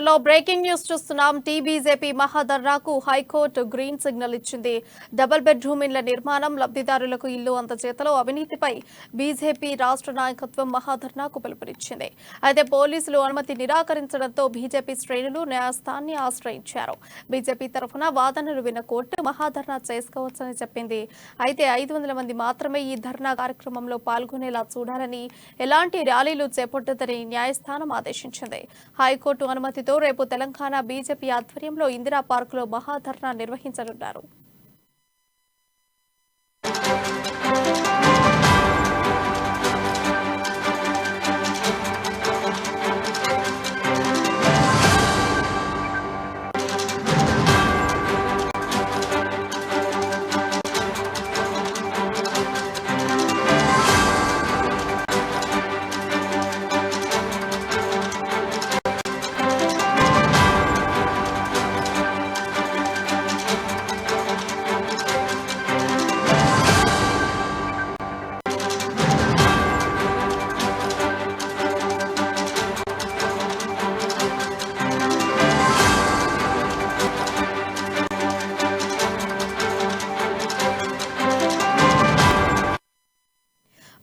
బులెటిన్లో breaking news చూస్తున్నాం. TBJP మహాధర్నాకు high court green signal ఇచ్చింది. డబుల్ బెడ్రూమ్ ఇళ్ల నిర్మాణం, లబ్ధిదారులకు ఇల్లు అందజేతలో అవినీతిపై బీజేపీ రాష్ట్ర నాయకత్వం మహాధర్నాకు పిలుపునిచ్చింది. అయితే పోలీసులు అనుమతి నిరాకరించడంతో బీజేపీ శ్రేణులు న్యాయస్థానాన్ని ఆశ్రయించారు. బీజేపీ తరఫున వాదనలు విన్న కోర్టు మహాధర్నా చేసుకోవచ్చని చెప్పింది. అయితే 500 మంది మాత్రమే ఈ ధర్నా కార్యక్రమంలో పాల్గొనేలా చూడాలని, ఎలాంటి ర్యాలీలు చేపట్టొద్దని న్యాయస్థానం ఆదేశించింది. హైకోర్టు అనుమతితో రేపు తెలంగాణ బీజేపీ ఆధ్వర్యంలో ఇందిరా పార్కులో మహాధర్నా నిర్వహించనున్నారు.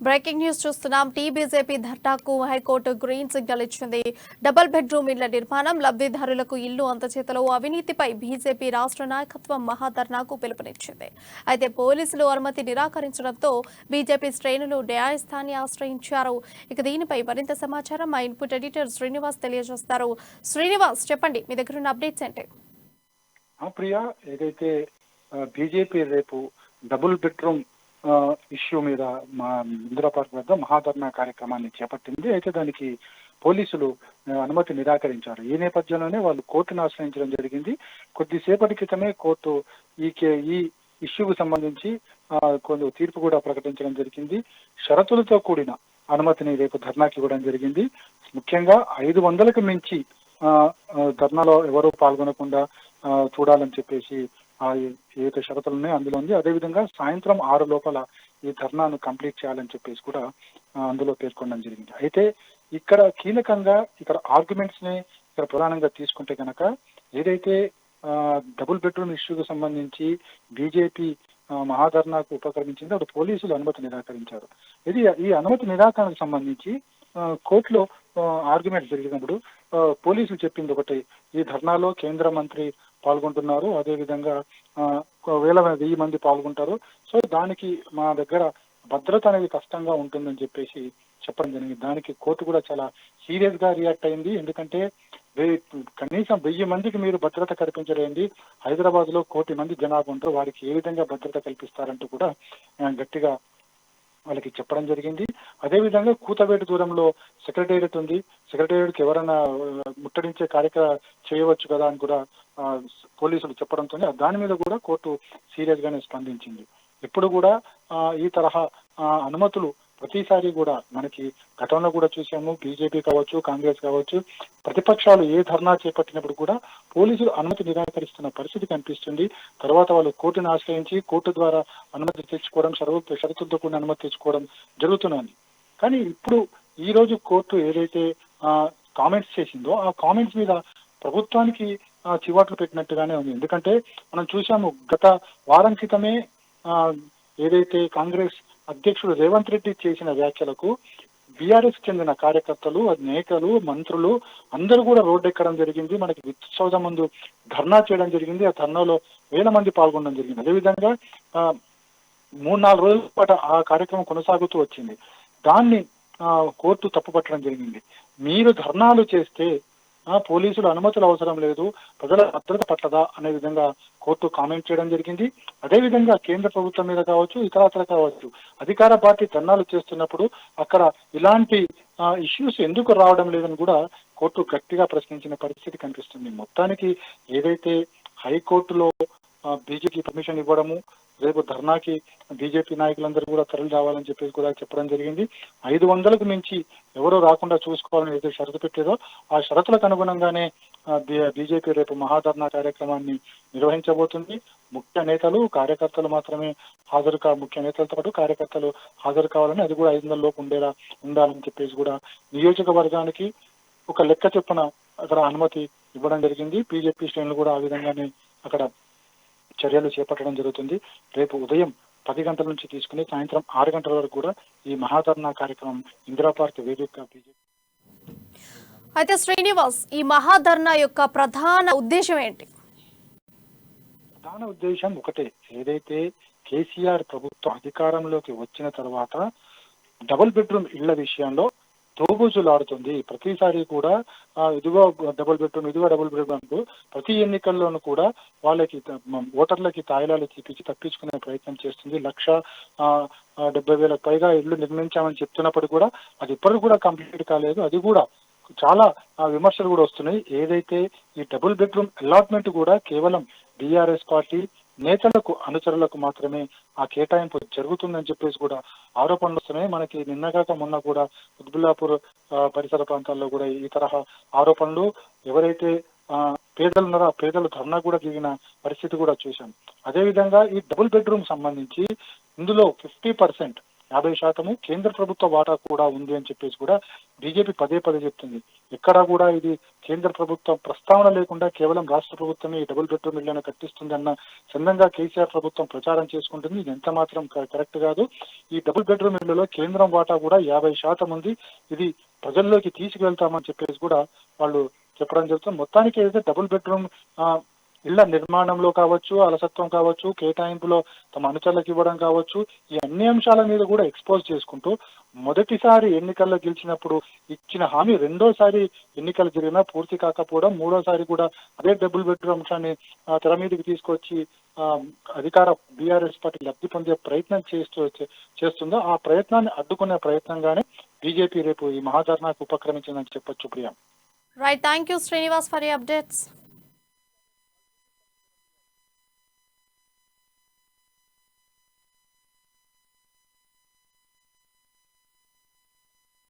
బ్రేకింగ్ న్యూస్ చూస్తున్నాం. టీబీజేపీ ధర్నాకు హైకోర్టు గ్రీన్ సిగ్నల్ ఇచ్చింది. డబుల్ బెడ్రూమ్ ఇళ్ల నిర్మాణం, లబ్ధిదారులకు ఇల్లు అందజేతలో అవినీతిపై బీజేపీ రాష్ట్ర నాయకత్వం మహాధర్నాకు పిలుపునిచ్చింది. అయితే పోలీసులు అనుమతి నిరాకరించడంతో బీజేపీ శ్రేణులు న్యాయస్థానాన్ని ఆశ్రయించారు. ఇక దీనిపై మరింత సమాచారం మా ఇన్పుట్ ఎడిటర్ శ్రీనివాస్ తెలియజేస్తారు. శ్రీనివాస్, చెప్పండి, మీ దగ్గర ఉన్న అప్డేట్స్ ఏంటి? ప్రియా, ఏదైతే బీజేపీ రేపు డబుల్ బెడ్రూమ్ ఇష్యూ మీద మా ఇందిరా పార్క్ వద్ద మహాధర్నా కార్యక్రమాన్ని చేపట్టింది. అయితే దానికి పోలీసులు అనుమతి నిరాకరించారు. ఈ నేపథ్యంలోనే వాళ్ళు కోర్టును ఆశ్రయించడం జరిగింది. కొద్దిసేపటి క్రితమే కోర్టు ఈ ఇష్యూకు సంబంధించి కొంత తీర్పు కూడా ప్రకటించడం జరిగింది. షరతులతో కూడిన అనుమతిని రేపు ధర్నాకి ఇవ్వడం జరిగింది. ముఖ్యంగా 500కు మించి ధర్నాలో ఎవరూ పాల్గొనకుండా చూడాలని చెప్పేసి ఏదైతే షరతులు ఉన్నాయో అందులో ఉంది. అదేవిధంగా సాయంత్రం 6 లోపల ఈ ధర్నాను కంప్లీట్ చేయాలని చెప్పేసి కూడా అందులో పేర్కొనడం జరిగింది. అయితే ఇక్కడ కీలకంగా ఆర్గ్యుమెంట్స్ ని ఇక్కడ ప్రధానంగా తీసుకుంటే కనుక, ఏదైతే డబుల్ బెడ్రూమ్ ఇష్యూకు సంబంధించి బీజేపీ మహాధర్నాకు ఉపక్రమించిందో అప్పుడు పోలీసులు అనుమతి నిరాకరించారు. ఈ అనుమతి నిరాకరణకు సంబంధించి కోర్టులో ఆర్గ్యుమెంట్ జరిగినప్పుడు పోలీసులు చెప్పింది ఒకటి: ఈ ధర్నాలో కేంద్ర మంత్రి పాల్గొంటున్నారు, అదేవిధంగా 1000 మంది పాల్గొంటారు, సో దానికి మా దగ్గర భద్రత అనేది కష్టంగా ఉంటుందని చెప్పేసి చెప్పడం జరిగింది. దానికి కోర్టు కూడా చాలా సీరియస్ గా రియాక్ట్ అయింది. ఎందుకంటే కనీసం 1000 మందికి మీరు భద్రత కల్పించలేండి, హైదరాబాద్ లో 1 కోటి మంది జనాభా ఉంటారు, వారికి ఏ విధంగా భద్రత కల్పిస్తారంటూ కూడా గట్టిగా వాళ్ళకి చెప్పడం జరిగింది. అదేవిధంగా కూతవేటు దూరంలో సెక్రటేరియట్ ఉంది, సెక్రటేరియట్కి ఎవరైనా ముట్టడించే చేయవచ్చు కదా అని కూడా పోలీసులు చెప్పడంతో దాని మీద కూడా కోర్టు సీరియస్ గానే స్పందించింది. ఇప్పుడు కూడా ఈ తరహా అనుమతులు ప్రతిసారి కూడా మనకి గతంలో కూడా చూసాము. బీజేపీ కావచ్చు, కాంగ్రెస్ కావచ్చు, ప్రతిపక్షాలు ఏ ధర్నా చేపట్టినప్పుడు కూడా పోలీసులు అనుమతి నిరాకరిస్తున్న పరిస్థితి కనిపిస్తుంది. తర్వాత వాళ్ళు కోర్టును ఆశ్రయించి కోర్టు ద్వారా అనుమతి తెచ్చుకోవడం, షరతులతో కూడిన అనుమతి తెచ్చుకోవడం జరుగుతున్నది. కానీ ఇప్పుడు ఈ రోజు కోర్టు ఏదైతే కామెంట్స్ చేసిందో ఆ కామెంట్స్ మీద ప్రభుత్వానికి చివాట్లు పెట్టినట్టుగానే ఉంది. ఎందుకంటే మనం చూసాము, గత వారం క్రితమే ఏదైతే కాంగ్రెస్ అధ్యక్షుడు రేవంత్ రెడ్డి చేసిన వ్యాఖ్యలకు బీఆర్ఎస్ చెందిన కార్యకర్తలు, నేతలు, మంత్రులు అందరూ కూడా రోడ్డు ఎక్కడం జరిగింది. మనకి విద్యుత్ సౌధ ముందు ధర్నా చేయడం జరిగింది. ఆ ధర్నాలో 1000 మంది పాల్గొనడం జరిగింది. అదేవిధంగా 3-4 రోజుల పాటు ఆ కార్యక్రమం కొనసాగుతూ వచ్చింది. దాన్ని కోర్టు తప్పుపట్టడం జరిగింది. మీరు ధర్నాలు చేస్తే పోలీసులు అనుమతులు అవసరం లేదు, ప్రజల భద్రత పట్లదా అనే విధంగా కోర్టు కామెంట్ చేయడం జరిగింది. అదేవిధంగా కేంద్ర ప్రభుత్వం మీద కావచ్చు, ఇతరత్ర కావచ్చు, అధికార పార్టీ ధర్నాలు చేస్తున్నప్పుడు అక్కడ ఇలాంటి ఇష్యూస్ ఎందుకు రావడం లేదని కూడా కోర్టు గట్టిగా ప్రశ్నించిన పరిస్థితి కనిపిస్తుంది. మొత్తానికి ఏదైతే హైకోర్టులో బీజేపీ పర్మిషన్ ఇవ్వడము, రేపు ధర్నాకి బీజేపీ నాయకులందరూ కూడా తరలి రావాలని చెప్పేసి కూడా చెప్పడం జరిగింది. 500కు మించి ఎవరో రాకుండా చూసుకోవాలని ఏదైతే షరతు పెట్టేదో ఆ షరతులకు అనుగుణంగానే బీజేపీ రేపు మహాధర్నా కార్యక్రమాన్ని నిర్వహించబోతుంది. ముఖ్య నేతలు, కార్యకర్తలు మాత్రమే ముఖ్య నేతలతో పాటు కార్యకర్తలు హాజరు కావాలని, అది కూడా 500 లోపు ఉండాలని చెప్పేసి కూడా నియోజకవర్గానికి ఒక లెక్క చొప్పున అక్కడ అనుమతి ఇవ్వడం జరిగింది. బీజేపీ శ్రేణులు కూడా ఆ విధంగానే అక్కడ చర్యలు చేపట్టడం జరుగుతుంది. రేపు ఉదయం 10 గంటల నుంచి తీసుకుని సాయంత్రం 6 గంటల వరకు కూడా ఈ మహాధర్నా కార్యక్రమం ఇందిరా పార్క్ వేదికగా బీజేపీ. అయితే శ్రీనివాస్, ఈ మహాధర్నా యొక్క ప్రధాన ఉద్దేశం ఏంటి? ప్రధాన ఉద్దేశం ఒకటే, ఏదైతే కేసీఆర్ ప్రభుత్వం అధికారంలోకి వచ్చిన తర్వాత డబుల్ బెడ్రూమ్ ఇళ్ల విషయంలో తోబూచులాడుతుంది. ప్రతిసారి కూడా ఇదిగో డబుల్ బెడ్రూమ్, ఇదిగో డబుల్ బెడ్రూమ్ అంటూ ప్రతి ఎన్నికల్లోనూ కూడా వాళ్ళకి ఓటర్లకి తాయిలాలు తప్పించుకునే ప్రయత్నం చేస్తుంది. 1,70,000 పైగా ఇళ్లు నిర్మించామని చెప్తున్నప్పుడు కూడా అది ఇప్పటికి కూడా కంప్లీట్ కాలేదు. అది కూడా చాలా విమర్శలు కూడా వస్తున్నాయి. ఏదైతే ఈ డబుల్ బెడ్రూమ్ అలాట్మెంట్ కూడా కేవలం బీఆర్ఎస్ పార్టీ నేతలకు అనుచరులకు మాత్రమే ఆ కేటాయింపు జరుగుతుందని చెప్పేసి కూడా ఆరోపణలు వస్తున్నాయి. మనకి నిన్నగాక మొన్న కూడా ఉద్బుల్లాపూర్ పరిసర ప్రాంతాల్లో కూడా ఈ తరహా ఆరోపణలు, ఎవరైతే పేదలున్నారో ఆ పేదలు ధర్నా కూడా దిగిన పరిస్థితి కూడా చూశాం. అదేవిధంగా ఈ డబుల్ బెడ్రూమ్ సంబంధించి ఇందులో 50% 50% కేంద్ర ప్రభుత్వ వాటా కూడా ఉంది అని చెప్పేసి కూడా బీజేపీ పదే చెప్తుంది. ఎక్కడా కూడా ఇది కేంద్ర ప్రభుత్వం ప్రస్తావన లేకుండా కేవలం రాష్ట్ర ప్రభుత్వమే ఈ డబుల్ బెడ్రూమ్ ఇళ్లను కట్టిస్తుంది అన్న చందంగా కేసీఆర్ ప్రభుత్వం ప్రచారం చేసుకుంటుంది. ఇది ఎంత మాత్రం కరెక్ట్ కాదు. ఈ డబుల్ బెడ్రూమ్ ఇళ్లలో కేంద్రం వాటా కూడా 50% ఉంది. ఇది ప్రజల్లోకి తీసుకువెళ్తామని చెప్పేసి కూడా వాళ్ళు చెప్పడం జరుగుతుంది. మొత్తానికి ఏదైతే డబుల్ బెడ్రూమ్ ఇళ్ల నిర్మాణంలో కావచ్చు, అలసత్వం కావచ్చు, కేటాయింపులో తమ అనుచరులకు ఇవ్వడం కావచ్చు, ఈ అన్ని అంశాల మీద కూడా ఎక్స్పోజ్ చేసుకుంటూ మొదటిసారి ఎన్నికల్లో గెలిచినప్పుడు ఇచ్చిన హామీ రెండోసారి ఎన్నికలు జరిగినా పూర్తి కాకపోవడం, మూడోసారి కూడా అదే డబుల్ బెడ్రూమ్ అంశాన్ని తెర మీదకి తీసుకొచ్చి అధికార బీఆర్ఎస్ పార్టీ లబ్ధి పొందే ప్రయత్నం చేస్తుందో ఆ ప్రయత్నాన్ని అడ్డుకునే ప్రయత్నంగానే బీజేపీ రేపు ఈ మహాధర్నాకు ఉపక్రమించిందని చెప్పొచ్చు. Priya. Right, thank you Srinivas for you updates.